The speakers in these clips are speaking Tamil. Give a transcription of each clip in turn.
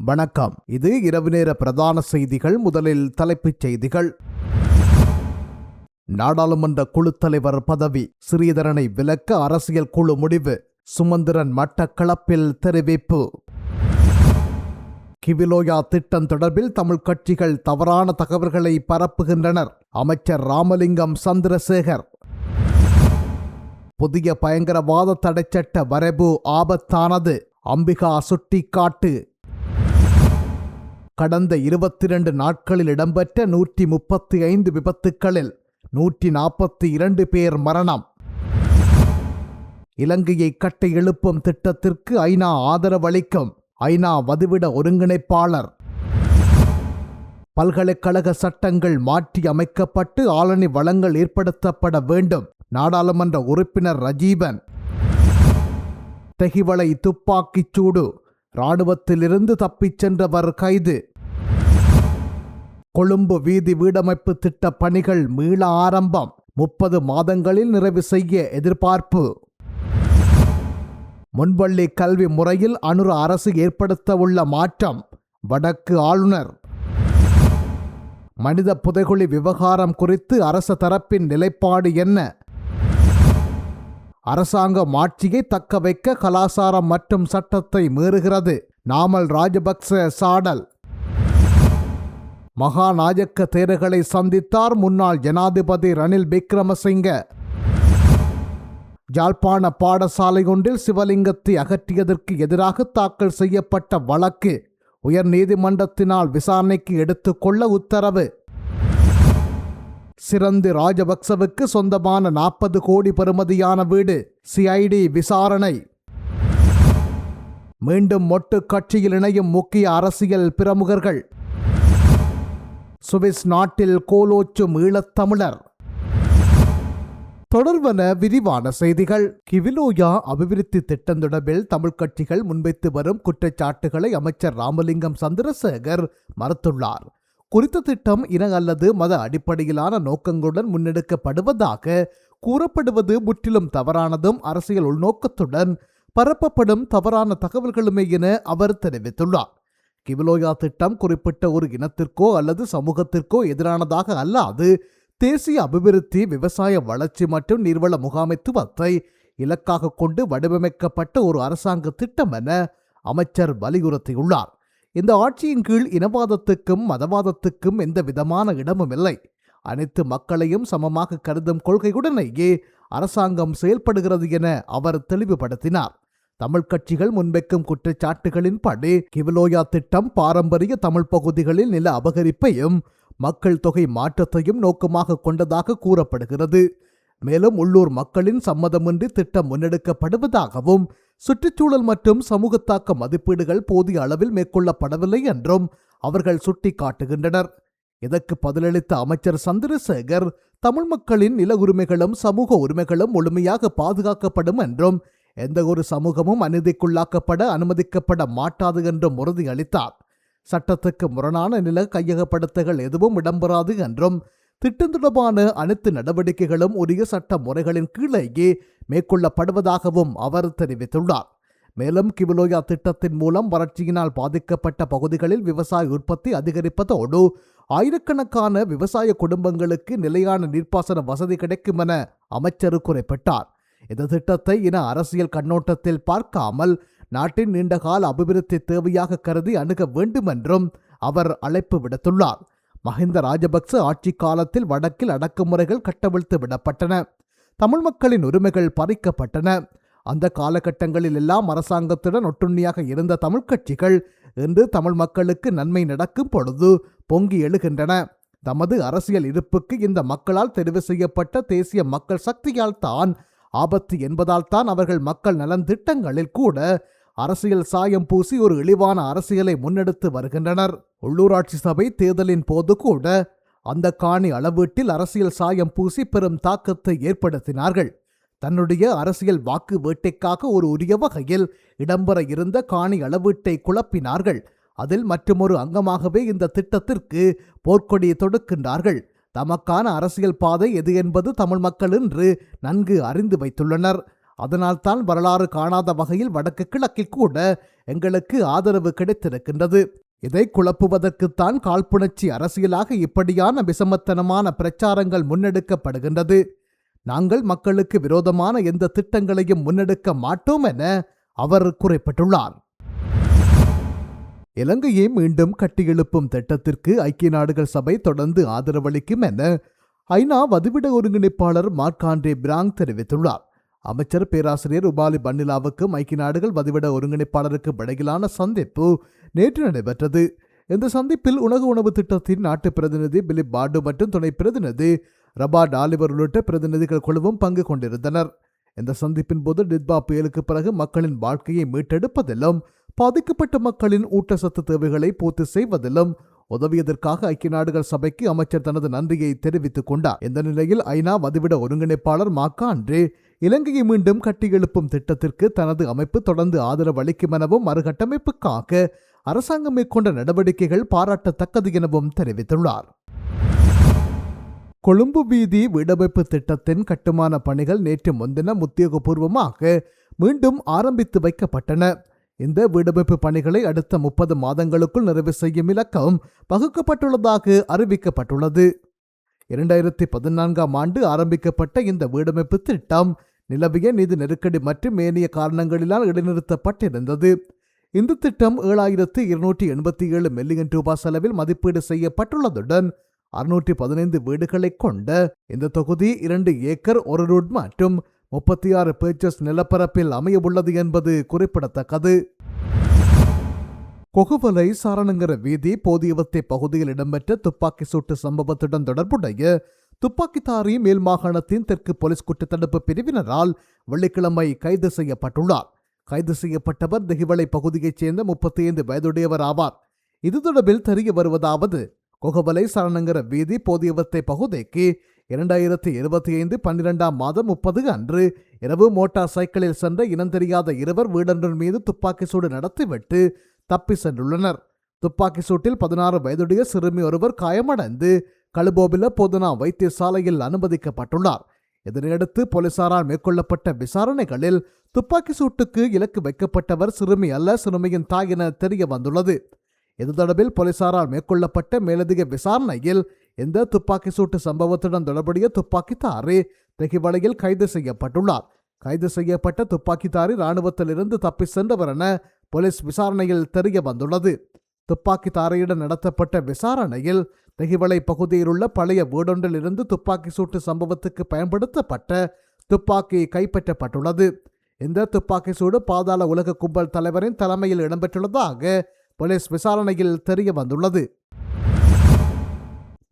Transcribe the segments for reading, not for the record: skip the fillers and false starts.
வணக்கம். இது இரவு நேர பிரதான செய்திகள். முதலில் தலைப்புச் செய்திகள். நாடாளுமன்ற குழு தலைவர் பதவி ஸ்ரீதரனை விலக்க அரசியல் குழு முடிவு. சுமந்திரன் மட்டக்களப்பில் தெரிவிப்பு. கிவிலோயா திட்டம் தொடர்பில் தமிழ் கட்சிகள் தவறான தகவல்களை பரப்புகின்றனர். அமைச்சர் ராமலிங்கம் சந்திரசேகர். புதிய பயங்கரவாத தடைச்சட்ட வரைவு ஆபத்தானது, அம்பிகா சுட்டிக்காட்டு. கடந்த 22 நாட்களில் இடம்பெற்ற 135 விபத்துக்களில் 142 பேர் மரணம். இலங்கையை கட்டி எழுப்பும் திட்டத்திற்கு ஐநா ஆதரவளிக்கும். ஐநா வதிவிட ஒருங்கிணைப்பாளர். பல்கலைக்கழக சட்டங்கள் மாற்றி அமைக்கப்பட்டு ஆளணி வளங்கள் ஏற்படுத்தப்பட வேண்டும். நாடாளுமன்ற உறுப்பினர் ரஜீவன். தெஹிவளை துப்பாக்கிச் சூடு, இராணுவத்திலிருந்து தப்பிச் சென்றவர் கைது. கொழும்பு வீதி வீடமைப்பு திட்ட பணிகள் மீள ஆரம்பம், 30 மாதங்களில் நிறைவு செய்ய எதிர்பார்ப்பு. முன்பள்ளி கல்வி முறையில் அனுர அரசு ஏற்படுத்த உள்ள மாற்றம், வடக்கு ஆளுநர். மனித புதைகுழி விவகாரம் குறித்து அரச தரப்பின் நிலைப்பாடு என்ன? அரசாங்கம் ஆட்சியை தக்க வைக்க கலாசாரம் மற்றும் சட்டத்தை மீறுகிறது. நாமல் ராஜபக்ச சாடல். மகாநாயக்க தேரர்களை சந்தித்தார் முன்னாள் ஜனாதிபதி ரணில் விக்ரமசிங்க. யாழ்ப்பாண பாடசாலை ஒன்றில் சிவலிங்கத்தை அகற்றியதற்கு எதிராக தாக்கல் செய்யப்பட்ட வழக்கு உயர் நீதிமன்றத்தினால் விசாரணைக்கு எடுத்துக்கொள்ள உத்தரவு. சிறந்தி ராஜபக்சவுக்கு சொந்தமான 40 கோடி பெறுமதியான வீடு, சிஐடி விசாரணை. மீண்டும் மொட்டு கட்சியில் இணையும் முக்கிய அரசியல் பிரமுகர்கள். சுவிஸ் நாட்டில் கோலோச்சும் ஈழத்தமிழர். தொடர்வன விரிவான செய்திகள். கிவிலோயா அபிவிருத்தி திட்டம் தொடர்பில் தமிழ் கட்சிகள் முன்வைத்து வரும் குற்றச்சாட்டுகளை அமைச்சர் ராமலிங்கம் சந்திரசேகர் மறுத்துள்ளார். குறித்த திட்டம் இன அல்லது மத அடிப்படையிலான நோக்கங்களுடன் முன்னெடுக்கப்படுவதாக கூறப்படுவது முற்றிலும் தவறானதும் அரசியல் உள்நோக்கத்துடன் பரப்பப்படும் தவறான தகவல்களுமே என அவர் தெரிவித்துள்ளார். கிவிலோயா திட்டம் குறிப்பிட்ட ஒரு இனத்திற்கோ அல்லது சமூகத்திற்கோ எதிரானதாக அல்லாது தேசிய அபிவிருத்தி, விவசாய வளர்ச்சி மற்றும் நீர்வள முகாமைத்துவத்தை இலக்காக கொண்டு வடிவமைக்கப்பட்ட ஒரு அரசாங்க திட்டம் என அமைச்சர் வலியுறுத்தியுள்ளார். இந்த ஆட்சியின் கீழ் இனவாதத்துக்கும் மதவாதத்துக்கும் எந்த விதமான இடமும் இல்லை. அனைத்து மக்களையும் சமமாக கருதும் கொள்கையுடனேயே அரசாங்கம் செயல்படுகிறது என அவர் தெளிவுபடுத்தினார். தமிழ் கட்சிகள் முன்வைக்கும் குற்றச்சாட்டுகளின்படி கிவிலோயா திட்டம் பாரம்பரிய தமிழ் பகுதிகளில் நில அபகரிப்பையும் மக்கள் தொகை மாற்றத்தையும் நோக்கமாக கொண்டதாக கூறப்படுகிறது. மேலும் உள்ளூர் மக்களின் சம்மதமின்றி திட்டம் முன்னெடுக்கப்படுவதாகவும் சுற்றுச்சூழல் மற்றும் சமூகத்தாக்க மதிப்பீடுகள் போதிய அளவில் மேற்கொள்ளப்படவில்லை என்றும் அவர்கள் சுட்டிக்காட்டுகின்றனர். இதற்கு பதிலளித்த அமைச்சர் சந்திரசேகர், தமிழ் மக்களின் நில உரிமைகளும் சமூக உரிமைகளும் முழுமையாக பாதுகாக்கப்படும் என்றும் எந்த ஒரு சமூகமும் அநீதிக்குள்ளாக்கப்பட அனுமதிக்கப்பட மாட்டாது என்றும் உறுதியளித்தார். சட்டத்துக்கு முரணான நில கையகப்படுத்தல்கள் எதுவும் இடம்பெறாது என்றும் திட்டம் தொடர்பான அனைத்து நடவடிக்கைகளும் உரிய சட்ட முறைகளின் கீழேயே மேற்கொள்ளப்படுவதாகவும் அவர் தெரிவித்துள்ளார். மேலும் கிவிலோயா திட்டத்தின் மூலம் வறட்சியினால் பாதிக்கப்பட்ட பகுதிகளில் விவசாய உற்பத்தி அதிகரிப்பதோடு ஆயிரக்கணக்கான விவசாய குடும்பங்களுக்கு நிலையான நீர்ப்பாசன வசதி கிடைக்கும் என அமைச்சர் குறிப்பிட்டார். இந்த திட்டத்தை இன அரசியல் கண்ணோட்டத்தில் பார்க்காமல் நாட்டின் நீண்டகால அபிவிருத்தி தேவையாக கருதி அணுக வேண்டும் என்றும் அவர் அழைப்பு விடுத்துள்ளார். மஹிந்த ராஜபக்ச ஆட்சி காலத்தில் வடக்கில் அடக்குமுறைகள் கட்டவிழ்த்து விடப்பட்டன. தமிழ் மக்களின் உரிமைகள் பறிக்கப்பட்டன. அந்த காலகட்டங்களில் எல்லாம் அரசாங்கத்துடன் ஒட்டுண்ணியாக இருந்த தமிழ் கட்சிகள் இன்று தமிழ் மக்களுக்கு நன்மை நடக்கும் பொழுது பொங்கி எழுகின்றன. தமது அரசியல் இருப்புக்கு இந்த மக்களால் தெரிவு செய்யப்பட்ட தேசிய மக்கள் சக்தியால் தான் ஆபத்து என்பதால் தான் அவர்கள் மக்கள் நலன் திட்டங்களில் கூட அரசியல் சாயம் பூசி ஒரு இழிவான அரசியலை முன்னெடுத்து வருகின்றனர். உள்ளூராட்சி சபை தேர்தலின் போது கூட அந்த காணி அளவீட்டில் அரசியல் சாயம் பூசி பெரும் தாக்கத்தை ஏற்படுத்தினார்கள். தன்னுடைய அரசியல் வாக்கு வேட்டைக்காக ஒரு உரிய வகையில் இடம்பெற இருந்த காணி அளவீட்டை குழப்பினார்கள். அதில் மற்றுமொரு அங்கமாகவே இந்த திட்டத்திற்கு போர்க்கொடியை தொடுக்கின்றார்கள். தமக்கான அரசியல் பாதை எது என்பது தமிழ் மக்கள் என்று நன்கு அறிந்து வைத்துள்ளனர். அதனால்தான் வரலாறு காணாத வகையில் வடக்கு கிழக்கில் கூட எங்களுக்கு ஆதரவு கிடைத்திருக்கின்றது. இதை குழப்புவதற்குத்தான் காழ்ப்புணர்ச்சி அரசியலாக இப்படியான விஷமத்தனமான பிரச்சாரங்கள் முன்னெடுக்கப்படுகின்றது. நாங்கள் மக்களுக்கு விரோதமான எந்த திட்டங்களையும் முன்னெடுக்க மாட்டோம் என அவர் குறிப்பிட்டுள்ளார். இலங்கையை மீண்டும் கட்டியெழுப்பும் திட்டத்திற்கு ஐக்கிய நாடுகள் சபை தொடர்ந்து ஆதரவளிக்கும் என ஐநா வதிவிட ஒருங்கிணைப்பாளர் மார்க்-ஆண்ட்ரே பிராங் தெரிவித்துள்ளார். அமைச்சர் பேராசிரியர் உபாலி பன்னிலாவுக்கும் ஐக்கிய நாடுகள் வதிவிட ஒருங்கிணைப்பாளருக்கு இடையிலான சந்திப்பு நேற்று நடைபெற்றது. இந்த சந்திப்பில் உணவு திட்டத்தின் நாட்டு பிரதிநிதி பிலிப் பாடு மற்றும் துணை பிரதிநிதி ரபார்ட் ஆலிவர் உள்ளிட்ட பிரதிநிதிகள் குழுவும் பங்கு கொண்டிருந்தனர். இந்த சந்திப்பின் போது டிட்பா புயலுக்கு பிறகு மக்களின் வாழ்க்கையை மீட்டெடுப்பதிலும் பாதிக்கப்பட்ட மக்களின் ஊட்டச்சத்து தேவைகளை பூர்த்தி செய்வதிலும் உதவியதற்காக ஐக்கிய நாடுகள் சபைக்கு அமைச்சர் தனது நன்றியை தெரிவித்துக் கொண்டார். இந்த நிலையில் ஐநா வதிவிட ஒருங்கிணைப்பாளர் மார்க்-ஆண்ட்ரே இலங்கையை மீண்டும் கட்டியெழுப்பும் திட்டத்திற்கு தனது அமைப்பு தொடர்ந்து ஆதரவு அளிக்கும் எனவும் மறுகட்டமைப்புக்காக அரசாங்கம் மேற்கொண்ட நடவடிக்கைகள் பாராட்டத்தக்கது எனவும் தெரிவித்துள்ளார். கொழும்பு வீதி வீடமைப்பு திட்டத்தின் கட்டுமான பணிகள் நேற்று முன்தினம் உத்தியோகபூர்வமாக மீண்டும் ஆரம்பித்து வைக்கப்பட்டன. இந்த வீடமைப்பு பணிகளை அடுத்த 30 மாதங்களுக்குள் நிறைவு செய்யும் இலக்கம் வகுக்கப்பட்டுள்ளதாக அறிவிக்கப்பட்டுள்ளது. 2014ஆம் ஆண்டு ஆரம்பிக்கப்பட்ட இந்த வீடமைப்பு திட்டம் நிலவிய நிதி நெருக்கடி மற்றும் ஏனைய காரணங்களினால் இடைநிறுத்தப்பட்டிருந்தது. இந்த திட்டம் 7287 மில்லியன் ரூபாய் செலவில் மதிப்பீடு செய்யப்பட்டுள்ளதுடன் 615 வீடுகளை கொண்ட இந்த தொகுதி 2 ஏக்கர் 1 ரோட் மற்றும் 36 பேச்சஸ் நிலப்பரப்பில் அமைய உள்ளது என்பது குறிப்பிடத்தக்கது. கொகுவலை சாரணங்கர வீதி போதியவத்தை பகுதியில் இடம்பெற்ற துப்பாக்கி சூட்டு சம்பவத்துடன் தொடர்புடைய துப்பாக்கிதாரி மேல் மாகாணத்தின் தெற்கு போலீஸ் குற்றத்தடுப்பு பிரிவினரால் வெள்ளிக்கிழமை கைது செய்யப்பட்டுள்ளார். கைது செய்யப்பட்டவர் திகிவளை பகுதியைச் சேர்ந்த 35 வயதுடையவர் ஆவார். இது தொடர்பில் தெரிய வருவதாவது, கொகுவலை சரணங்கர வீதி போதியவத்தை பகுதிக்கு 2025 12ஆம் மாதம் 30 அன்று இரவு மோட்டார் சைக்கிளில் சென்ற இனம் தெரியாத இருவர் வீடொன்றின் மீது துப்பாக்கி சூடு நடத்திவிட்டு தப்பி சென்றுள்ளனர். துப்பாக்கி சூட்டில் 16 வயதுடைய சிறுமி ஒருவர் காயமடைந்து கழுபோபில போதனா வைத்தியசாலையில் அனுமதிக்கப்பட்டுள்ளார். இதனையடுத்து போலீசாரால் மேற்கொள்ளப்பட்ட விசாரணைகளில் துப்பாக்கி சூட்டுக்கு இலக்கு வைக்கப்பட்டவர் சிறுமி அல்ல, சிறுமியின் தாய் என தெரிய வந்துள்ளது. இது தொடர்பில் போலீசாரால் மேற்கொள்ளப்பட்ட மேலதிக விசாரணையில் இந்த துப்பாக்கி சூட்டு சம்பவத்துடன் தொடர்புடைய துப்பாக்கிதாரி தெகிவளையில் கைது செய்யப்பட்டுள்ளார். கைது செய்யப்பட்ட துப்பாக்கிதாரி இராணுவத்திலிருந்து தப்பி சென்றவர் என போலீஸ் விசாரணையில் தெரிய வந்துள்ளது. துப்பாக்கிதாரியுடன் நடத்தப்பட்ட விசாரணையில் தெகிவளை பகுதியில் உள்ள பழைய வீடொன்றில் இருந்து துப்பாக்கி சூட்டு சம்பவத்துக்கு பயன்படுத்தப்பட்ட துப்பாக்கி கைப்பற்றப்பட்டுள்ளது. இந்த துப்பாக்கி சூடு பாதாள உலக கும்பல் தலைவரின் தலைமையில் இடம்பெற்றுள்ளதாக போலீஸ் விசாரணையில் தெரிய வந்துள்ளது.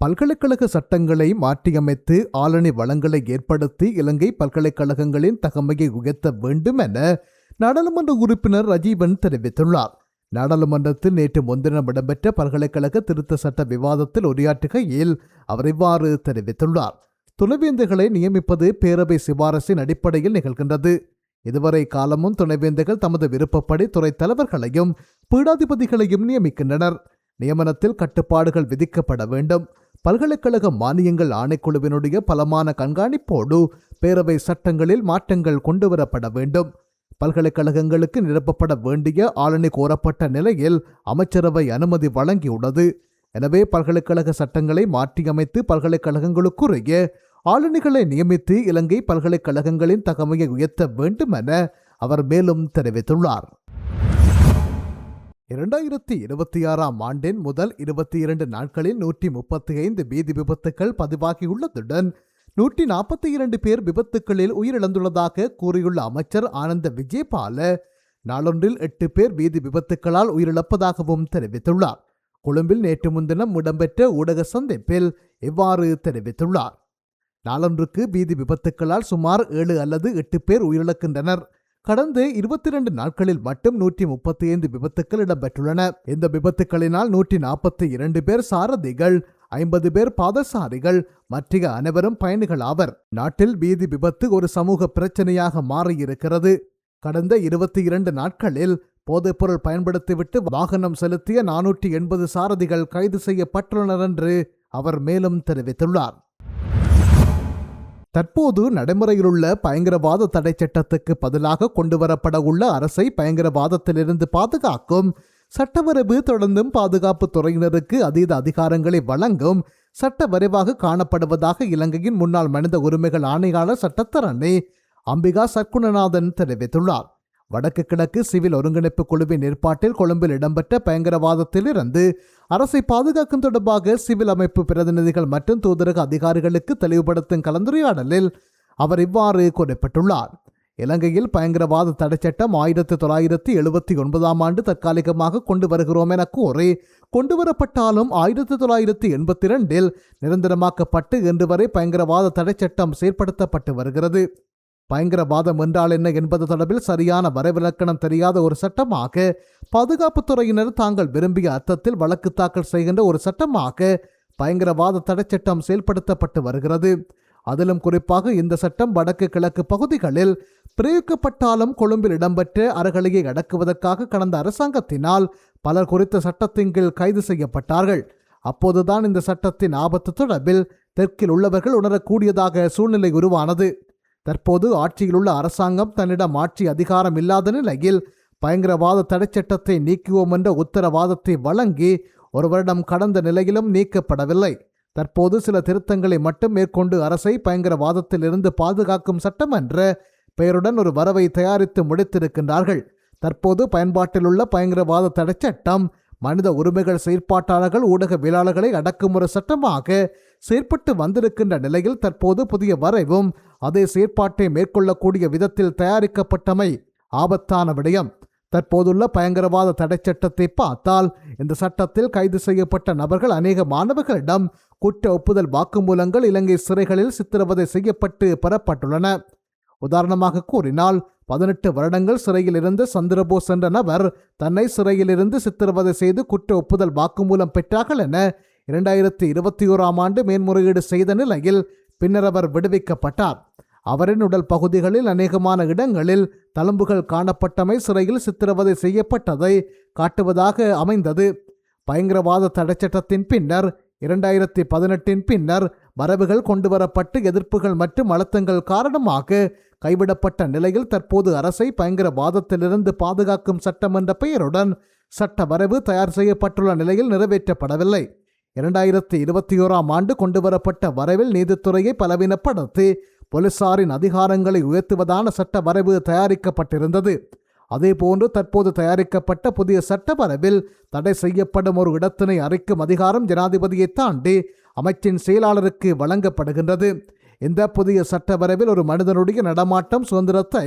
பல்கலைக்கழக சட்டங்களை மாற்றியமைத்து ஆளணி வளங்களை ஏற்படுத்தி இலங்கை பல்கலைக்கழகங்களின் தகமையை உயர்த்த வேண்டும் என நாடாளுமன்ற உறுப்பினர் ரஜீவன் தெரிவித்துள்ளார். நாடாளுமன்றத்தில் நேற்று முன்தினம் இடம்பெற்ற பல்கலைக்கழக திருத்த சட்ட விவாதத்தில் உரையாற்றுகையில் அவர் இவ்வாறு தெரிவித்துள்ளார். துணைவேந்தர்களை நியமிப்பது பேரவை சிபாரசின் அடிப்படையில் நிகழ்கின்றது. இதுவரை காலமும் துணைவேந்தர்கள் தமது விருப்பப்படி துறை தலைவர்களையும் பீடாதிபதிகளையும் நியமிக்கின்றனர். நியமனத்தில் கட்டுப்பாடுகள் விதிக்கப்பட வேண்டும். பல்கலைக்கழக மானியங்கள் ஆணைக்குழுவினுடைய பலமான கண்காணிப்போடு பேரவை சட்டங்களில் மாற்றங்கள் கொண்டுவரப்பட வேண்டும். பல்கலைக்கழகங்களுக்கு நிரப்பப்பட வேண்டிய ஆளணி கோரப்பட்ட நிலையில் அமைச்சரவை அனுமதி வழங்கியுள்ளது. எனவே பல்கலைக்கழக சட்டங்களை மாற்றியமைத்து பல்கலைக்கழகங்களுக்குரிய ஆளணிகளை நியமித்து இலங்கை பல்கலைக்கழகங்களின் தகமையை உயர்த்த வேண்டும் என அவர் மேலும் தெரிவித்துள்ளார். 2026ஆம் ஆண்டின் முதல் 22 நாட்களில் 135 வீதி விபத்துக்கள் பதிவாகியுள்ளதுடன் 142 பேர் விபத்துக்களில் உயிரிழந்துள்ளதாக கூறியுள்ள அமைச்சர் ஆனந்த விஜயபால நாளொன்றில் 8 பேர் வீதி விபத்துக்களால் உயிரிழப்பதாகவும் தெரிவித்துள்ளார். கொழும்பில் நேற்று முன்தினம் இடம்பெற்ற ஊடக சந்திப்பில் இவ்வாறு தெரிவித்துள்ளார். நாளொன்றுக்கு வீதி விபத்துக்களால் சுமார் 7 அல்லது 8 பேர் உயிரிழக்கின்றனர். கடந்த 22 நாட்களில் மட்டும் 135 விபத்துக்கள் இடம்பெற்றுள்ளன. இந்த விபத்துக்களினால் 142 பேர் சாரதிகள், 50 பேர் பாதசாரிகள், மற்ற அனைவரும் பயணிகள் ஆவர். நாட்டில் வீதி விபத்து ஒரு சமூக பிரச்சனையாக மாறியிருக்கிறது. கடந்த 22 நாட்களில் போதைப்பொருள் பயன்படுத்திவிட்டு வாகனம் செலுத்திய 480 சாரதிகள் கைது செய்யப்பட்டுள்ளனர் என்று அவர் மேலும் தெரிவித்துள்ளார். தற்போது நடைமுறையிலுள்ள பயங்கரவாத தடை சட்டத்துக்கு பதிலாக கொண்டுவரப்பட உள்ள அரசை பயங்கரவாதத்திலிருந்து பாதுகாக்கும் சட்டவரைவு தொடர்ந்தும் பாதுகாப்பு துறையினருக்கு அதீத அதிகாரங்களை வழங்கும் சட்ட வரைவாக காணப்படுவதாக இலங்கையின் முன்னாள் மனித உரிமைகள் ஆணையாளர் சட்டத்தரணி அம்பிகா சற்குணநாதன் தெரிவித்துள்ளார். வடக்கு கிழக்கு சிவில் ஒருங்கிணைப்பு குழுவின் ஏற்பாட்டில் கொழும்பில் இடம்பெற்ற பயங்கரவாதத்திலிருந்து அரசை பாதுகாக்கும் தொடர்பாக சிவில் அமைப்பு பிரதிநிதிகள் மற்றும் தூதரக அதிகாரிகளுக்கு தெளிவுபடுத்தும் கலந்துரையாடலில் அவர் இவ்வாறு குறிப்பிட்டுள்ளார். இலங்கையில் பயங்கரவாத தடைச்சட்டம் 1979 ஆண்டு தற்காலிகமாக கொண்டு வருகிறோம் என கூறி கொண்டுவரப்பட்டாலும் 1982 நிரந்தரமாக்கப்பட்டு இன்று வரை பயங்கரவாத தடைச்சட்டம் செயற்படுத்தப்பட்டு வருகிறது. பயங்கரவாதம் என்றால் என்ன என்பது தொடர்பில் சரியான வரைவிலக்கணம் தெரியாத ஒரு சட்டமாக, பாதுகாப்புத்துறையினர் தாங்கள் விரும்பிய அர்த்தத்தில் வழக்கு தாக்கல் செய்கின்ற ஒரு சட்டமாக பயங்கரவாத தடைச்சட்டம் செயல்படுத்தப்பட்டு வருகிறது. அதிலும் குறிப்பாக இந்த சட்டம் வடக்கு கிழக்கு பகுதிகளில் பிரயோகிக்கப்பட்டாலும் கொழும்பில் இடம்பெற்ற அறகலையை அடக்குவதற்காக கடந்த அரசாங்கத்தினால் பலர் குறித்த சட்டத்தின் கீழ் கைது செய்யப்பட்டார்கள். அப்போதுதான் இந்த சட்டத்தின் ஆபத்து தொடர்பில் தெற்கில் உள்ளவர்கள் உணரக்கூடியதாக சூழ்நிலை உருவானது. தற்போது ஆட்சியில் உள்ள அரசாங்கம் தன்னிடம் ஆட்சி அதிகாரம் இல்லாத நிலையில் பயங்கரவாத தடைச்சட்டத்தை நீக்குவோம் என்ற உத்தரவாதத்தை வழங்கி ஒரு வருடம் கடந்த நிலையிலும் நீக்கப்படவில்லை. தற்போது சில திருத்தங்களை மட்டும் மேற்கொண்டு அரசை பயங்கரவாதத்திலிருந்து பாதுகாக்கும் சட்டம் என்ற பெயருடன் ஒரு வரவை தயாரித்து முடித்திருக்கின்றார்கள். தற்போது பயன்பாட்டில் உள்ள பயங்கரவாத தடைச்சட்டம் மனித உரிமைகள் செயற்பாட்டாளர்கள் ஊடகவியலாளர்களை அடக்குமுறை சட்டமாக செயற்பட்டு வந்திருக்கின்ற நிலையில் தற்போது புதிய வரைவும் அதே செயற்பாட்டை மேற்கொள்ளக்கூடிய விதத்தில் தயாரிக்கப்பட்டமை ஆபத்தான விடயம். தற்போதுள்ள பயங்கரவாத தடைச்சட்டத்தை பார்த்தால் இந்த சட்டத்தில் கைது செய்யப்பட்ட நபர்கள் அநேக மாணவர்களிடம் குற்ற ஒப்புதல் வாக்குமூலங்கள் இலங்கை சிறைகளில் சித்திரவதை செய்யப்பட்டு பெறப்பட்டுள்ளன. உதாரணமாக கூறினால் 18 வருடங்கள் சிறையில் இருந்த சந்திரபோஸ் என்ற நபர் தன்னை சிறையிலிருந்து சித்திரவதை செய்து குற்ற ஒப்புதல் வாக்குமூலம் பெற்றார்கள் என 2021 ஆண்டு மேன்முறையீடு செய்த நிலையில் பின்னர் அவர் விடுவிக்கப்பட்டார். அவரின் உடல் பகுதிகளில் அநேகமான இடங்களில் தழும்புகள் காணப்பட்டமை சிறையில் சித்திரவதை செய்யப்பட்டதை காட்டுவதாக அமைந்தது. பயங்கரவாத தடைச்சட்டத்தின் பின்னர் 2018 பின்னர் வரவுகள் கொண்டுவரப்பட்டு எதிர்ப்புகள் மற்றும் அழுத்தங்கள் காரணமாக கைவிடப்பட்ட நிலையில் தற்போது அரசை பயங்கரவாதத்திலிருந்து பாதுகாக்கும் சட்டம் என்ற பெயருடன் சட்ட வரைவு தயார் செய்யப்பட்டுள்ள நிலையில் நிறைவேற்றப்படவில்லை. 2021 ஆண்டு கொண்டுவரப்பட்ட வரைவில் நீதித்துறையை பலவீனப்படுத்தி போலீசாரின் அதிகாரங்களை உயர்த்துவதான சட்ட வரைவு தயாரிக்கப்பட்டிருந்தது. அதேபோன்று தற்போது தயாரிக்கப்பட்ட புதிய சட்ட வரைவில் தடை செய்யப்படும் ஒரு இடத்தினை அறிக்கும் அதிகாரம் ஜனாதிபதியை தாண்டி அமைச்சின் செயலாளருக்கு வழங்கப்படுகின்றது. இந்த புதிய சட்ட வரைவில் ஒரு மனிதனுடைய நடமாட்டம் சுதந்திரத்தை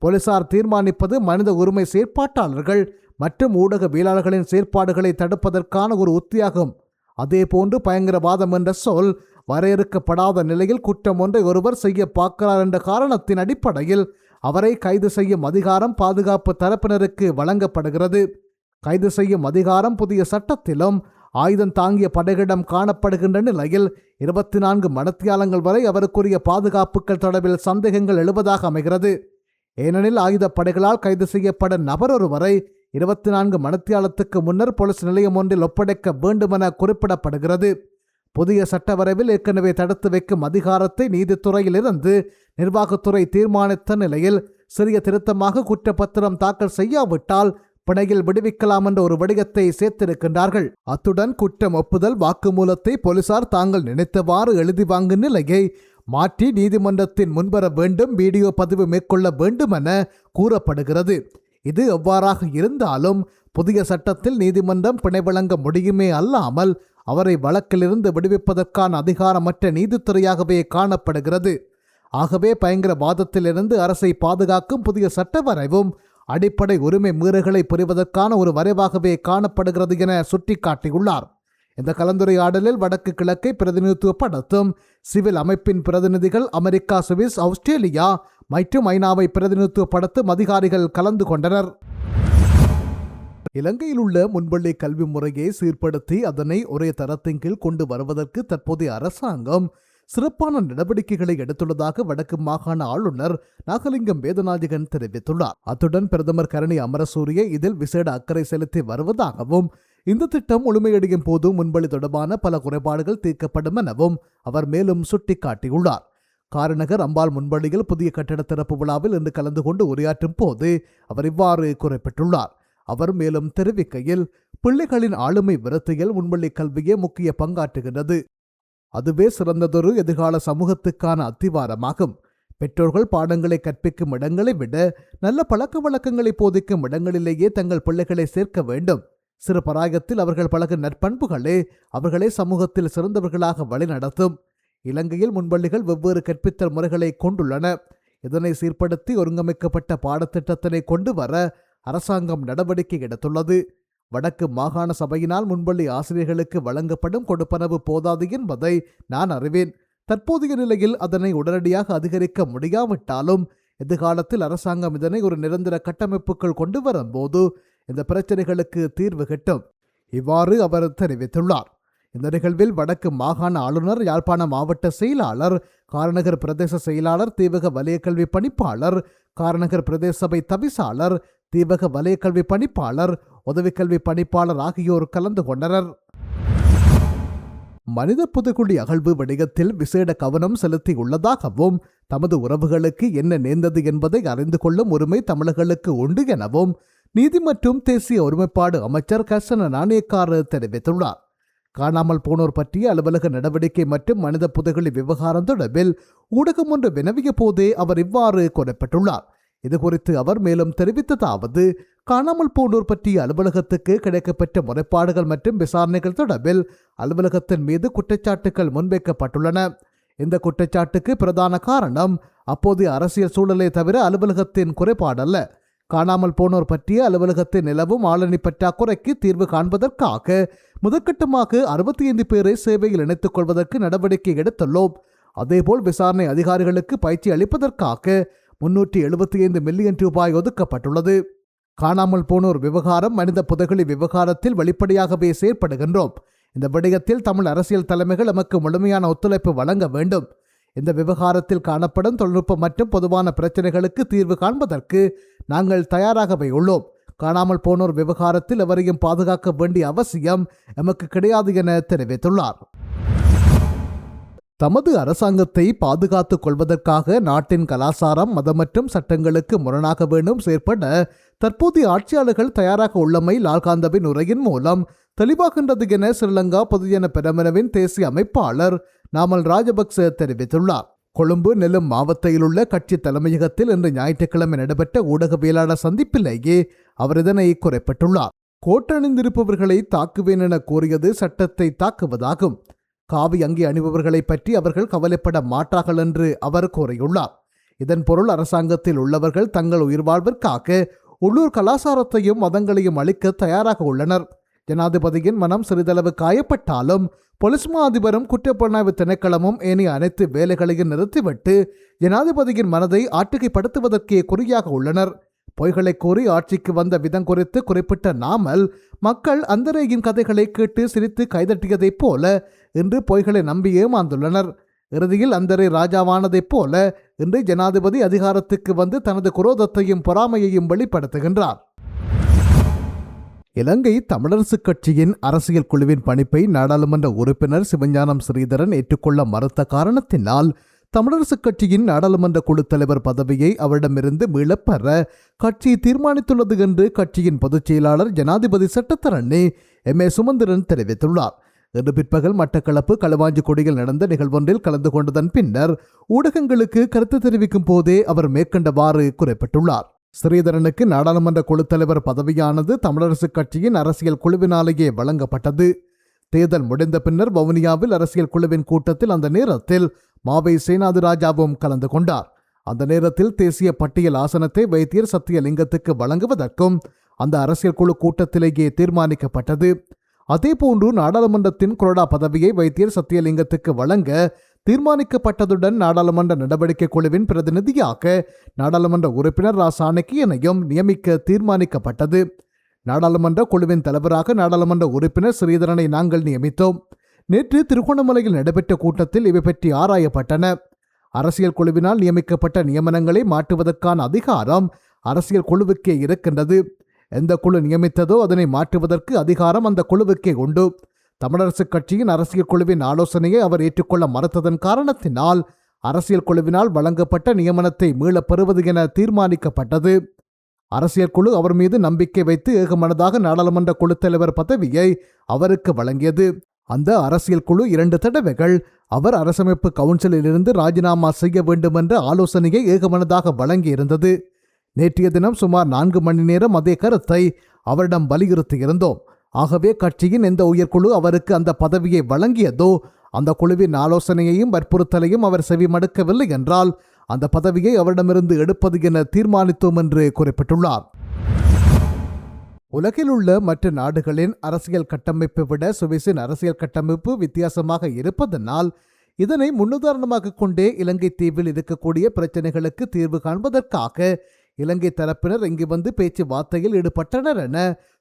போலீசார் தீர்மானிப்பது மனித உரிமை செயற்பாட்டாளர்கள் மற்றும் ஊடகவியலாளர்களின் செயற்பாடுகளை தடுப்பதற்கான ஒரு உத்தியாகும். அதேபோன்று பயங்கரவாதம் என்ற சொல் வரையறுக்கப்படாத நிலையில் குற்றம் ஒன்றை ஒருவர் செய்ய பார்க்கிறார் என்ற காரணத்தின் அடிப்படையில் அவரை கைது செய்யும் அதிகாரம் பாதுகாப்பு தரப்பினருக்கு வழங்கப்படுகிறது. கைது செய்யும் அதிகாரம் புதிய சட்டத்திலும் ஆயுதம் தாங்கிய படைகளிடம் காணப்படுகின்ற நிலையில் 24 மணித்தியாலங்கள் வரை அவருக்குரிய பாதுகாப்புகள் தொடர்பில் சந்தேகங்கள் எழுவதாக அமைகிறது. ஏனெனில் ஆயுத படைகளால் கைது செய்யப்படும் நபர் ஒருவரை 24 மணித்தியாலத்துக்கு முன்னர் போலீஸ் நிலையம் ஒன்றில் ஒப்படைக்க வேண்டுமென குறிப்பிடப்படுகிறது. புதிய சட்ட வரைவில் ஏற்கனவே தடுத்து வைக்கும் அதிகாரத்தை நீதித்துறையிலிருந்து நிர்வாகத்துறை தீர்மானித்த நிலையில் சிறிய திருத்தமாக குற்றப்பத்திரம் தாக்கல் செய்யாவிட்டால் பிணையில் விடுவிக்கலாம் என்ற ஒரு வடிவத்தை சேர்த்திருக்கின்றார்கள். அத்துடன் குற்றம் ஒப்புதல் வாக்குமூலத்தை போலீசார் தாங்கள் நினைத்தவாறு எழுதி வாங்கும் நிலையை மாற்றி நீதிமன்றத்தின் முன்வர வேண்டும், வீடியோ பதிவு மேற்கொள்ள வேண்டும் என கூறப்படுகிறது. இது எவ்வாறாக இருந்தாலும் புதிய சட்டத்தில் நீதிமன்றம் பிணை வழங்க முடியுமே அல்லாமல் அவரை வழக்கிலிருந்து விடுவிப்பதற்கான அதிகாரமற்ற நீதித்துறையாகவே காணப்படுகிறது. ஆகவே பயங்கரவாதத்திலிருந்து அரசை பாதுகாக்கும் புதிய சட்ட வரைவும் அடிப்படை உரிமை மீறல்களை புரிவதற்கான ஒரு வரைவாகவே காணப்படுகிறது என சுட்டிக்காட்டியுள்ளார். இந்த கலந்துரையாடலில் வடக்கு கிழக்கை பிரதிநிதித்துவப்படுத்தும் சிவில் அமைப்பின் பிரதிநிதிகள், அமெரிக்கா, சுவிஸ், ஆஸ்திரேலியா மற்றும் ஐநாவை பிரதிநிதித்துவப்படுத்தும் அதிகாரிகள் கலந்து கொண்டனர். இலங்கையில் உள்ள முன்பள்ளி கல்வி முறையை சீர்படுத்தி அதனை ஒரே தரத்தின் கீழ் கொண்டு வருவதற்கு தற்போதைய அரசாங்கம் சிறப்பான நடவடிக்கைகளை எடுத்துள்ளதாக வடக்கு மாகாண ஆளுநர் நாகலிங்கம் வேதநாயகன் தெரிவித்துள்ளார். அத்துடன் பிரதமர் கரணி அமரசூரிய இதில் விசேட அக்கறை செலுத்தி வருவதாகவும் இந்த திட்டம் முழுமையடையும் போது முன்பள்ளி தொடர்பான பல குறைபாடுகள் தீர்க்கப்படும் எனவும் அவர் மேலும் சுட்டிக்காட்டியுள்ளார். காரநகர் அம்பாள் முன்பள்ளியில் புதிய கட்டட திறப்பு விழாவில் இன்று கலந்து கொண்டு உரையாற்றும் போது அவர் இவ்வாறு குறிப்பிட்டுள்ளார். அவர் மேலும் தெரிவிக்கையில், பிள்ளைகளின் ஆளுமை விருத்தியில் முன்பள்ளி கல்வியே முக்கிய பங்காற்றுகின்றது. அதுவே சிறந்ததொரு எதிர்கால சமூகத்துக்கான அத்திவாரமாகும். பெற்றோர்கள் பாடங்களை கற்பிக்கும் இடங்களை விட நல்ல பழக்க வழக்கங்களை போதிக்கும் இடங்களிலேயே தங்கள் பிள்ளைகளை சேர்க்க வேண்டும். சிறு பராயத்தில் அவர்கள் பழகும் நற்பண்புகளே அவர்களை சமூகத்தில் சிறந்தவர்களாக வழிநடத்தும். இலங்கையில் முன்பள்ளிகள் வெவ்வேறு கற்பித்தல் முறைகளை கொண்டுள்ளன. இதனை சீர்படுத்தி ஒருங்கமைக்கப்பட்ட பாடத்திட்டத்தினை கொண்டு வர அரசாங்கம் நடவடிக்கை எடுத்துள்ளது. வடக்கு மாகாண சபையினால் முன்பள்ளி ஆசிரியர்களுக்கு வழங்கப்படும் கொடுப்பனவு போதாது என்பதை நான் அறிவேன். தற்போதைய நிலையில் அதனை உடனடியாக அதிகரிக்க முடியாவிட்டாலும் எதிர்காலத்தில் அரசாங்கம் இதனை ஒரு நிரந்தர கட்டமைப்புக்குள் கொண்டு வரும்போது இந்த பிரச்சனைகளுக்கு தீர்வு கிட்டும். இவ்வாறு அவர் தெரிவித்துள்ளார். இந்த நிகழ்வில் வடக்கு மாகாண ஆளுநர், யாழ்ப்பாண மாவட்ட செயலாளர், காரநகர் பிரதேச செயலாளர், தீவக வலயக்கல்வி பணிப்பாளர், காரநகர் பிரதேச சபை தவிசாளர், தீவக வலயக்கல்வி பணிப்பாளர், உதவிக்கல்வி பணிப்பாளர் ஆகியோர் கலந்து கொண்டனர். மனித புதைகுழி அகழ்வு வணிகத்தில் விசேட கவனம் செலுத்தியுள்ளதாகவும் தமது உறவுகளுக்கு என்ன நேர்ந்தது என்பதை அறிந்து கொள்ளும் உரிமை தமிழர்களுக்கு உண்டு எனவும் நீதி மற்றும் தேசிய ஒருமைப்பாடு அமைச்சர் கர்சன நாணயக்கார் தெரிவித்துள்ளார். காணாமல் போனோர் பற்றிய அலுவலக நடவடிக்கை மற்றும் மனித புதைகுழி விவகாரம் தொடர்பில் ஊடகம் ஒன்று வினவிய போதே அவர் இவ்வாறு குறிப்பிட்டுள்ளார். இதுகுறித்து அவர் மேலும் தெரிவித்ததாவது, காணாமல் போனோர் பற்றிய அலுவலகத்துக்கு கிடைக்கப்பெற்ற முறைப்பாடுகள் மற்றும் விசாரணைகள் தொடர்பில் அலுவலகத்தின் மீது குற்றச்சாட்டுகள் முன்வைக்கப்பட்டுள்ளன. இந்த குற்றச்சாட்டுக்கு பிரதான காரணம் அப்போதைய அரசியல் சூழலை தவிர அலுவலகத்தின் குறைபாடல்ல. காணாமல் போனோர் பற்றிய அலுவலகத்தின் நிலவும் ஆளணி பற்றாக்குறைக்கு தீர்வு காண்பதற்காக முதற்கட்டமாக 65 பேரை சேவையில் இணைத்துக் கொள்வதற்கு நடவடிக்கை எடுத்துள்ளோம். அதேபோல் விசாரணை அதிகாரிகளுக்கு பயிற்சி அளிப்பதற்காக 375 மில்லியன் ரூபாய் ஒதுக்கப்பட்டுள்ளது. காணாமல் போனோர் விவகாரம் மனித புதைகுழி விவகாரத்தில் வெளிப்படையாகவே செயற்படுகின்றோம். இந்த விடயத்தில் தமிழ் அரசியல் தலைமைகள் நமக்கு முழுமையான ஒத்துழைப்பு வழங்க வேண்டும். இந்த விவகாரத்தில் காணப்படும் தொழில்நுட்ப மற்றும் பொதுவான பிரச்சனைகளுக்கு தீர்வு காண்பதற்கு நாங்கள் தயாராகவே உள்ளோம். காணாமல் போனோர் விவகாரத்தில் எவரையும் பாதுகாக்க வேண்டிய அவசியம் எமக்கு கிடையாது என தெரிவித்துள்ளார். தமது அரசாங்கத்தை பாதுகாத்துக் கொள்வதற்காக நாட்டின் கலாசாரம், மதம் மற்றும் சட்டங்களுக்கு முரணாக வேண்டும் செயற்பட தற்போதைய ஆட்சியாளர்கள் தயாராக உள்ளமை லால்காந்தவின் உரையின் மூலம் தெளிவாகின்றது என ஸ்ரீலங்கா பொதுஜன பெரமுனவின் தேசிய அமைப்பாளர் நாமல் ராஜபக்ச தெரிவித்துள்ளார். கொழும்பு நெல்லும் மாவட்டத்திலுள்ள கட்சி தலைமையகத்தில் இன்று ஞாயிற்றுக்கிழமை நடைபெற்ற ஊடகவியலாளர் சந்திப்பிலேயே அவர் இதனை குறிப்பிட்டுள்ளார். கோட்டணிந்திருப்பவர்களை தாக்குவேன் என கூறியது சட்டத்தை தாக்குவதாகும். காவி அங்கி அணிபவர்களை பற்றி அவர்கள் கவலைப்பட மாட்டார்கள் என்று அவர் கூறியுள்ளார். இதன் பொருள் அரசாங்கத்தில் உள்ளவர்கள் தங்கள் உயிர் வாழ்விற்காக உள்ளூர் கலாச்சாரத்தையும் மதங்களையும் அளிக்க தயாராக உள்ளனர். ஜனாதிபதியின் மனம் சிறிதளவு காயப்பட்டாலும் பொலிஸ் மா அதிபரும் குற்றப்புலனாய்வு திணைக்களமும் ஏனைய அனைத்து வேலைகளையும் நிறுத்திவிட்டு ஜனாதிபதியின் மனதை ஆட்டுகைப்படுத்துவதற்கே குறியாக உள்ளனர். பொய்களை கூறி ஆட்சிக்கு வந்த விதம் குறித்து குறிப்பிட்ட நாமல், மக்கள் அந்தரேயின் கதைகளை கேட்டு சிரித்து கைதட்டியதைப் போல இன்று பொய்களை நம்பி ஏமாந்துள்ளனர். இறுதியில் அந்தரே ராஜாவானதைப் போல இன்று ஜனாதிபதி அதிகாரத்துக்கு வந்து தனது குரோதத்தையும் பொறாமையையும் வெளிப்படுத்துகின்றார். இலங்கை தமிழரசுக் கட்சியின் அரசியல் குழுவின் பணிப்பை நாடாளுமன்ற உறுப்பினர் சிவஞானம் ஸ்ரீதரன் ஏற்றுக்கொள்ள மறுத்த காரணத்தினால் தமிழரசுக் கட்சியின் நாடாளுமன்ற குழு தலைவர் பதவியை அவரிடமிருந்து மீளப்பெற கட்சி தீர்மானித்துள்ளது என்று கட்சியின் பொதுச் செயலாளர் ஜனாதிபதி சட்டத்தரணி M.A. சுமந்திரன் தெரிவித்துள்ளார். இன்று பிற்பகல் மட்டக்களப்பு களுவாஞ்சிக்குடியில் நடந்த நிகழ்வொன்றில் கலந்து கொண்டதன் பின்னர் ஊடகங்களுக்கு கருத்து தெரிவிக்கும் போதே அவர் மேற்கண்டவாறு குறிப்பிட்டுள்ளார். ஸ்ரீதரனுக்கு நாடாளுமன்ற குழு தலைவர் பதவியானது தமிழரசுக் கட்சியின் அரசியல் குழுவினாலேயே வழங்கப்பட்டது. தேர்தல் முடிந்த பின்னர் வவுனியாவில் அரசியல் குழுவின் கூட்டத்தில் அந்த நேரத்தில் மாவை சேனாதிராஜாவும் கலந்து கொண்டார். அந்த நேரத்தில் தேசிய பட்டியல் ஆசனத்தை வைத்தியர் சத்தியலிங்கத்துக்கு வழங்குவதற்கும் அந்த அரசியல் குழு கூட்டத்திலேயே தீர்மானிக்கப்பட்டது. அதேபோன்று நாடாளுமன்றத்தின் கொறடா பதவியை வைத்தியர் சத்தியலிங்கத்துக்கு வழங்க தீர்மானிக்கப்பட்டதுடன் நாடாளுமன்ற நடவடிக்கை குழுவின் பிரதிநிதியாக நாடாளுமன்ற உறுப்பினர் ரா சாணக்கியனையும் நியமிக்க தீர்மானிக்கப்பட்டது. நாடாளுமன்ற குழுவின் தலைவராக நாடாளுமன்ற உறுப்பினர் ஸ்ரீதரனை நாங்கள் நியமித்தோம். நேற்று திருகோணமலையில் நடைபெற்ற கூட்டத்தில் இவை பற்றி ஆராயப்பட்டன. அரசியல் குழுவினால் நியமிக்கப்பட்ட நியமனங்களை மாற்றுவதற்கான அதிகாரம் அரசியல் குழுவுக்கே இருக்கின்றது. எந்த குழு நியமித்ததோ அதனை மாற்றுவதற்கு அதிகாரம் அந்த குழுவுக்கே உண்டு. தமிழரசுக் கட்சியின் அரசியல் குழுவின் ஆலோசனையை அவர் ஏற்றுக்கொள்ள மறுத்ததன் காரணத்தினால் அரசியல் குழுவினால் வழங்கப்பட்ட நியமனத்தை மீளப் பெறுவது என தீர்மானிக்கப்பட்டது. அரசியல் குழு அவர் மீது நம்பிக்கை வைத்து ஏகமனதாக நாடாளுமன்ற குழு தலைவர் பதவியை அவருக்கு வழங்கியது. அந்த அரசியல் குழு 2 தடவைகள் அவர் அரசமைப்பு கவுன்சிலில் இருந்து ராஜினாமா செய்ய வேண்டும் என்ற ஆலோசனையை ஏகமனதாக வழங்கியிருந்தது. நேற்றைய தினம் சுமார் 4 மணி நேரம் அதே கருத்தை அவரிடம் வலியுறுத்தியிருந்தோம். ஆகவே கட்சியின் எந்த உயர்குழு அவருக்கு அந்த பதவியை வழங்கியதோ அந்த குழுவின் ஆலோசனையையும் வற்புறுத்தலையும் அவர் செவிமடுக்கவில்லை என்றால் அந்த பதவியை அவரிடமிருந்து எடுப்பது என தீர்மானித்தோம் என்று குறிப்பிட்டுள்ளார். உலகில் உள்ள மற்ற நாடுகளின் அரசியல் கட்டமைப்பை விட சுவிஸின் அரசியல் கட்டமைப்பு வித்தியாசமாக இருப்பதனால் இதனை முன்னுதாரணமாக கொண்டே இலங்கை தீவில் இருக்கக்கூடிய பிரச்சனைகளுக்கு தீர்வு காண்பதற்காக இலங்கை தரப்பினர் இங்கு வந்து பேச்சுவார்த்தையில் ஈடுபட்டனர் என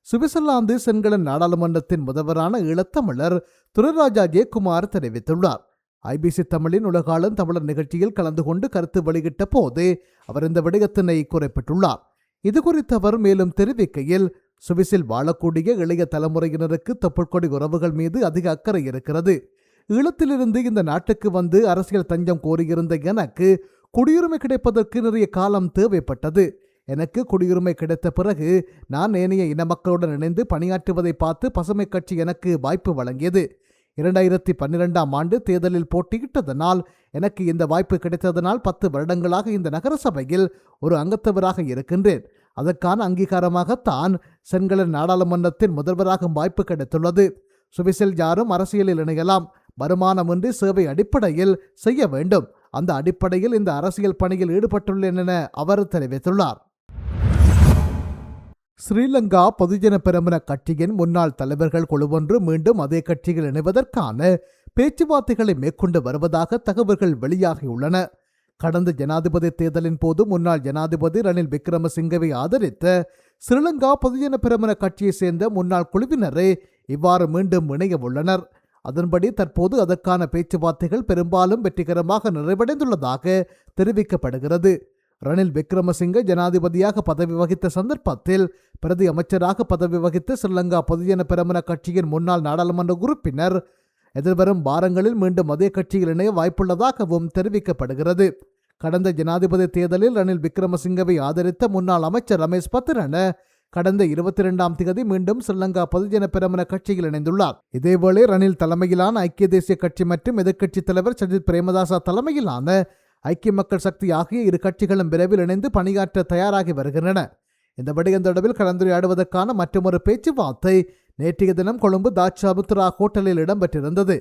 சுவிட்சர்லாந்து சென்கலன் நாடாளுமன்றத்தின் முதல்வரான ஈழத்தமிழர் துரைராஜா ஜெயக்குமார் தெரிவித்துள்ளார். ஐபிசி தமிழின் உலகாளும் தமிழர் நிகழ்ச்சியில் கலந்து கொண்டு கருத்து வெளியிட்ட போது அவர் இந்த விடயத்தினை குறிப்பிட்டுள்ளார். இதுகுறித்து அவர் மேலும் தெரிவிக்கையில், சுவிஸில் வாழக்கூடிய இளைய தலைமுறையினருக்கு தொப்புள்கொடி உறவுகள் மீது அதிக அக்கறை இருக்கிறது. ஈழத்திலிருந்து இந்த நாட்டுக்கு வந்து அரசியல் தஞ்சம் கோரியிருந்த எனக்கு குடியுரிமை கிடைப்பதற்கு நிறைய காலம் தேவைப்பட்டது. எனக்கு குடியுரிமை கிடைத்த பிறகு நான் ஏனைய இன மக்களுடன் இணைந்து பணியாற்றுவதை பார்த்து பசுமை கட்சி எனக்கு வாய்ப்பு வழங்கியது. 2012ஆம் ஆண்டு தேர்தலில் போட்டியிட்டதனால் எனக்கு இந்த வாய்ப்பு கிடைத்ததனால் 10 வருடங்களாக இந்த நகர சபையில் ஒரு அங்கத்தவராக இருக்கின்றேன். அதற்கான அங்கீகாரமாகத்தான் சென்கலன் நாடாளுமன்றத்தின் முதல்வராகும் வாய்ப்பு கிடைத்துள்ளது. சுவிஸில் யாரும் அரசியலில் இணையலாம். வருமானமின்றி சேவை அடிப்படையில் செய்ய வேண்டும். அந்த அடிப்படையில் இந்த அரசியல் பணியில் ஈடுபட்டுள்ளேன் என அவர் தெரிவித்துள்ளார். ஸ்ரீலங்கா பொதுஜன பெரமுன கட்சியின் முன்னாள் தலைவர்கள் குழுவொன்று மீண்டும் அதே கட்சியில் இணைவதற்கான பேச்சுவார்த்தைகளை மேற்கொண்டு வருவதாக தகவல்கள் வெளியாகியுள்ளன. கடந்த ஜனாதிபதி தேர்தலின் போது முன்னாள் ஜனாதிபதி ரணில் விக்ரமசிங்கவை ஆதரித்த ஸ்ரீலங்கா பொதுஜன பெரமுன கட்சியை சேர்ந்த முன்னாள் குழுவினரே இவ்வாறு மீண்டும் இணைய உள்ளனர். அதன்படி தற்போது அதற்கான பேச்சுவார்த்தைகள் பெரும்பாலும் வெற்றிகரமாக நிறைவடைந்துள்ளதாக தெரிவிக்கப்படுகிறது. ரணில் விக்ரமசிங்க ஜனாதிபதியாக பதவி வகித்த சந்தர்ப்பத்தில் பிரதி அமைச்சராக பதவி வகித்த ஸ்ரீலங்கா பொதுஜன பெரமுன கட்சியின் முன்னாள் நாடாளுமன்ற உறுப்பினர் எதிர்வரும் வாரங்களில் மீண்டும் அதே கட்சியில் இணைய வாய்ப்புள்ளதாகவும் தெரிவிக்கப்படுகிறது. கடந்த ஜனாதிபதி தேர்தலில் ரணில் விக்ரமசிங்கவை ஆதரித்த முன்னாள் அமைச்சர் ரமேஷ் பத்திரன கடந்த 22ஆம் தேதி மீண்டும் ஸ்ரீலங்கா பொதுஜன பெரமுன கட்சியில் இணைந்துள்ளார். இதேவேளை ரணில் தலைமையிலான ஐக்கிய தேசிய கட்சி மற்றும் எதிர்க்கட்சித் தலைவர் சஜித் பிரேமதாச தலைமையிலான ஐக்கிய மக்கள் சக்தி ஆகிய இரு கட்சிகளும் விரைவில் இணைந்து பணியாற்ற தயாராகி வருகின்றன. இந்த விடயம் தொடர்பில் கலந்துரையாடுவதற்கான மற்றொரு பேச்சுவார்த்தை நேற்றைய தினம் கொழும்பு தாட்சாமுத்ரா ஹோட்டலில் இடம்பெற்றிருந்தது.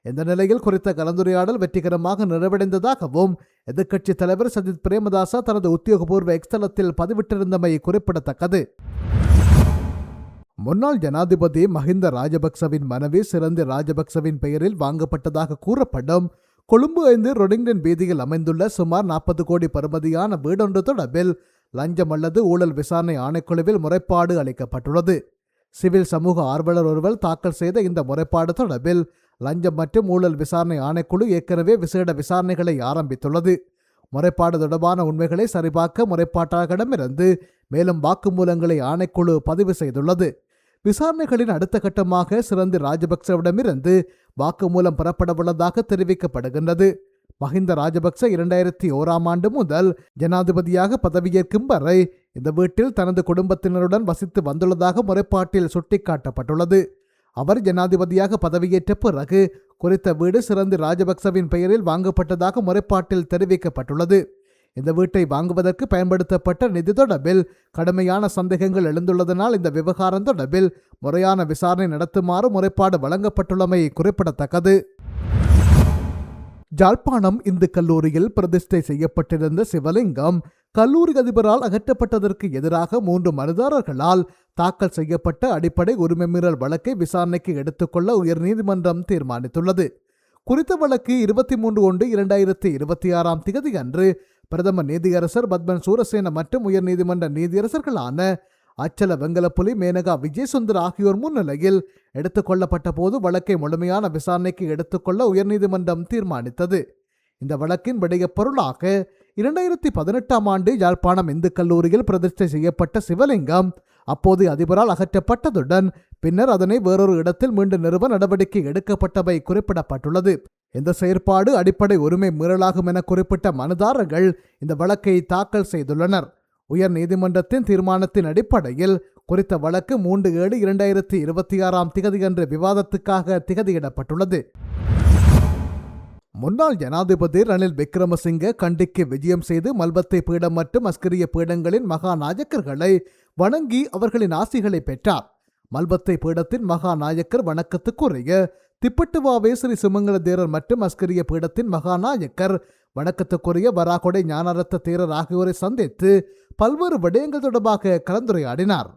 இந்த நிலையில் குறித்த கலந்துரையாடல் வெற்றிகரமாக நிறைவடைந்ததாகவும் எதிர்க்கட்சித் தலைவர் சஜித் பிரேமதாச தனது உத்தியோகபூர்வ எக்ஸ்தலத்தில் பதிவிட்டிருந்தமை குறிப்பிடத்தக்கது. முன்னாள் ஜனாதிபதி மஹிந்த ராஜபக்சவின் மனைவி சிறந்தி ராஜபக்சவின் பெயரில் வாங்கப்பட்டதாக கூறப்படும் கொழும்பு 5 ரொடிங்டன் வீதியில் அமைந்துள்ள சுமார் 40 கோடி பெறுமதியான வீடொன்று தொடர்பில் லஞ்சம் அல்லது ஊழல் விசாரணை ஆணைக்குழுவில் முறைப்பாடு அளிக்கப்பட்டுள்ளது. சிவில் சமூக ஆர்வலர் ஒருவர் தாக்கல் செய்த இந்த முறைப்பாடு தொடர்பில் லஞ்சம் மற்றும் ஊழல் விசாரணை ஆணைக்குழு ஏற்கனவே விசேட விசாரணைகளை ஆரம்பித்துள்ளது. முறைப்பாடு தொடர்பான உண்மைகளை சரிபார்க்க முறைப்பாட்டாளர்களிடமிருந்து மேலும் வாக்குமூலங்களை ஆணைக்குழு பதிவு செய்துள்ளது. விசாரணைகளின் அடுத்த கட்டமாக சிறந்தி ராஜபக்சவிடமிருந்து வாக்குமூலம் பெறப்படவுள்ளதாக தெரிவிக்கப்படுகின்றது. மஹிந்த ராஜபக்ச 2001ஆம் ஆண்டு முதல் ஜனாதிபதியாக பதவியேற்கும் வரை இந்த வீட்டில் தனது குடும்பத்தினருடன் வசித்து வந்துள்ளதாக முறைப்பாட்டில் சுட்டிக்காட்டப்பட்டுள்ளது. அவர் ஜனாதிபதியாக பதவியேற்ற பிறகு குறித்த வீடு சிறந்தி ராஜபக்சவின் பெயரில் வாங்கப்பட்டதாக முறைப்பாட்டில் தெரிவிக்கப்பட்டுள்ளது. இந்த வீட்டை வாங்குவதற்கு பயன்படுத்தப்பட்ட நிதி தொடர்பில் கடுமையான சந்தேகங்கள் எழுந்துள்ளதனால் இந்த விவகாரம் தொடர்பில் முறையான விசாரணை நடத்துமாறு முறைப்பாடு வழங்கப்பட்டுள்ளமை குறிப்பிடத்தக்கது. யாழ்ப்பாணம் இந்து கல்லூரியில் பிரதிஷ்டை செய்யப்பட்டிருந்த சிவலிங்கம் கல்லூரி அதிபரால் அகற்றப்பட்டதற்கு எதிராக 3 மனுதாரர்களால் தாக்கல் செய்யப்பட்ட அடிப்படை உரிமை மீறல் வழக்கை விசாரணைக்கு எடுத்துக்கொள்ள உயர்நீதிமன்றம் தீர்மானித்துள்ளது. குறித்த வழக்கு 23/1/2026ஆம் தேதி அன்று பிரதம நீதியரசர் பத்மன் சூரசேன மற்றும் உயர்நீதிமன்ற நீதியரசர்களான அச்சல வெங்கலப்புலி, மேனகா விஜயசுந்தர் ஆகியோர் முன்னிலையில் எடுத்துக்கொள்ளப்பட்ட போது வழக்கை முழுமையான விசாரணைக்கு எடுத்துக்கொள்ள உயர்நீதிமன்றம் தீர்மானித்தது. இந்த வழக்கின் விடய பொருளாக 2018ஆம் ஆண்டு யாழ்ப்பாணம் இந்து கல்லூரியில் பிரதிஷ்டை செய்யப்பட்ட சிவலிங்கம் அப்போது அதிபரால் அகற்றப்பட்டதுடன் பின்னர் அதனை வேறொரு இடத்தில் மீண்டும் நிறுவ நடவடிக்கை எடுக்கப்பட்டவை குறிப்பிடப்பட்டுள்ளது. இந்த செயற்பாடு அடிப்படை உரிமை மீறலாகும் என குறிப்பிட்ட மனுதாரர்கள் இந்த வழக்கை தாக்கல் செய்துள்ளனர். உயர் நீதிமன்றத்தின் தீர்மானத்தின் அடிப்படையில் குறித்த வழக்கு 3/7/2026 அன்று விவாதத்துக்காக திகதியிடப்பட்டுள்ளது. முன்னாள் ஜனாதிபதி ரணில் விக்ரமசிங்கே கண்டிக்கு விஜயம் செய்து மல்பத்தை பீடம் மற்றும் அஸ்கிரிய பீடங்களின் மகாநாயக்கர்களை வணங்கி அவர்களின் ஆசிகளை பெற்றார். மல்பத்தை பீடத்தின் மகாநாயக்கர் வணக்கத்துக்குரிய திப்பட்டுவாவே ஸ்ரீ சுமங்கல தேரர் மற்றும் அஸ்கிரிய பீடத்தின் மகாநாயக்கர் வணக்கத்துக்குரிய வராகொடை ஞானரத்த தேரர் ஆகியோரை சந்தித்து பல்வேறு விடயங்கள் தொடர்பாக கலந்துரையாடினார்.